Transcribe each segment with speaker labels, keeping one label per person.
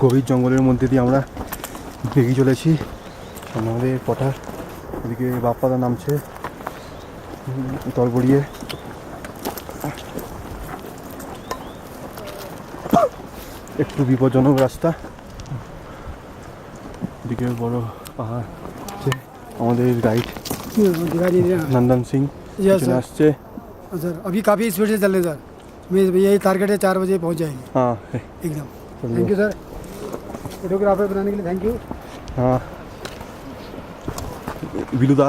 Speaker 1: গভীর জঙ্গলের মধ্যে দিয়ে আমরা এগিয়ে চলেছি। আমাদের পটার এদিকে বাপ্পাদা নামছে তল গড়িয়ে। একটু বিপজ্জনক রাস্তা, এদিকে বড় পাহাড় আছে। আমাদের গাইড नंदन सिंह আসছে।
Speaker 2: सर अभी काफ़ी स्पीड से चल रहे सर। मैं यही टारगेट है 4 बजे पहुंच जाएंगे
Speaker 1: हाँ
Speaker 2: एकदम। थैंक यू सर, फोटोग्राफर बनाने के लिए थैंक यू।
Speaker 1: हाँ बिलुदा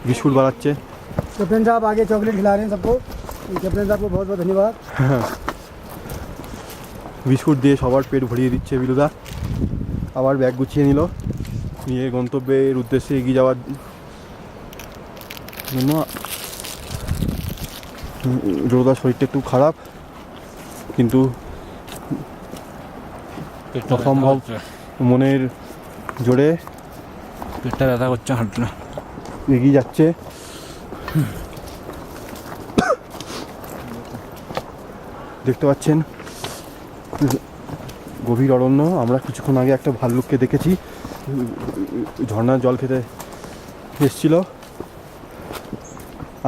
Speaker 1: बिस्कुट बानाচ্ছে।
Speaker 2: कैप्टन साहब आगे चॉकलेट खिला रहे हैं सबको। कैप्टन साहब को बहुत बहुत धन्यवाद।
Speaker 1: বিস্কুট দিয়ে সবার পেট ভরিয়ে দিচ্ছে বিলুদা। আবার ব্যাগ গুছিয়ে নিল, নিয়ে গন্তব্যের উদ্দেশ্যে এগিয়ে যাওয়ার জন্য। রোদার শরীরটা একটু খারাপ, কিন্তু অসম্ভব মনের জোরে
Speaker 3: পেটটা ব্যথা করছে, হাঁটলে
Speaker 1: এগিয়ে যাচ্ছে। দেখতে পাচ্ছেন গভীর অরণ্য। আমরা কিছুক্ষণ আগে একটা ভাল্লুককে দেখেছি, ঝর্ণার জল খেতে এসেছিল।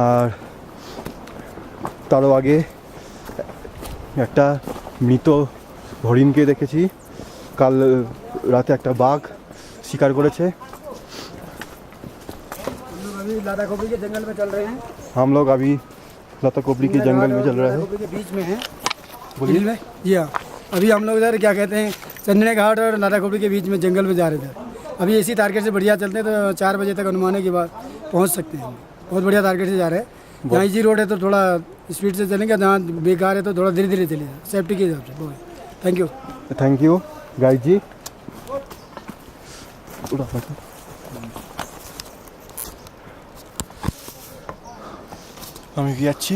Speaker 1: আর তারও আগে একটা মৃত হরিণকে দেখেছি। কাল রাতে একটা বাঘ শিকার করেছে।
Speaker 2: अभी लादा खोपड़ी के जंगल में चल रहे हैं।
Speaker 1: हम लोग अभी लता कोपड़ी के जंगल में चल रहे हैं।
Speaker 2: के बीच में है
Speaker 1: बोलिए।
Speaker 2: में जी हाँ, अभी हम लोग इधर क्या कहते हैं चंदने घाट और लादा खोपड़ी के बीच में जंगल में जा रहे थे। अभी इसी टारगेट से बढ़िया चलते हैं तो 4 बजे तक अनुमाने के बाद पहुंच सकते हैं। बहुत बढ़िया टारगेट से जा रहे हैं। जहाँ इजी रोड है तो थोड़ा स्पीड से चलेंगे, जहाँ बेकार है तो थोड़ा धीरे धीरे चलिए सेफ्टी के हिसाब से। Thank you.
Speaker 1: Thank you guide ji. আমি যাচ্ছি।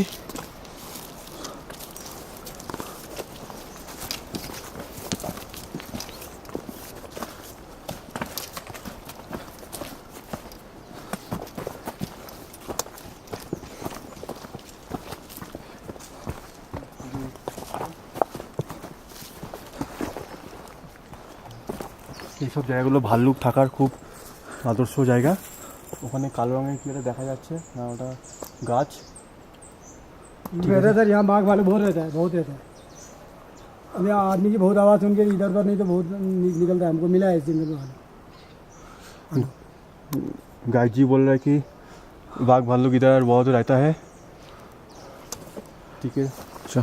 Speaker 1: এইসব জায়গাগুলো ভাল্লুক থাকার খুব আদর্শ জায়গা। ওখানে কালো রঙের কি একটা দেখা যাচ্ছে না, ওটা গাছ।
Speaker 2: रहता है सर, यहाँ बाघ भालू बहुत रहता है, बहुत रहता है। अभी आदमी की बहुत आवाज़ सुन के इधर उधर नहीं तो बहुत निकलता है। हमको मिला है इस जंगल में।
Speaker 1: गाइड जी बोल रहे हैं कि बाघ भालू इधर बहुत रहता है। ठीक है, अच्छा।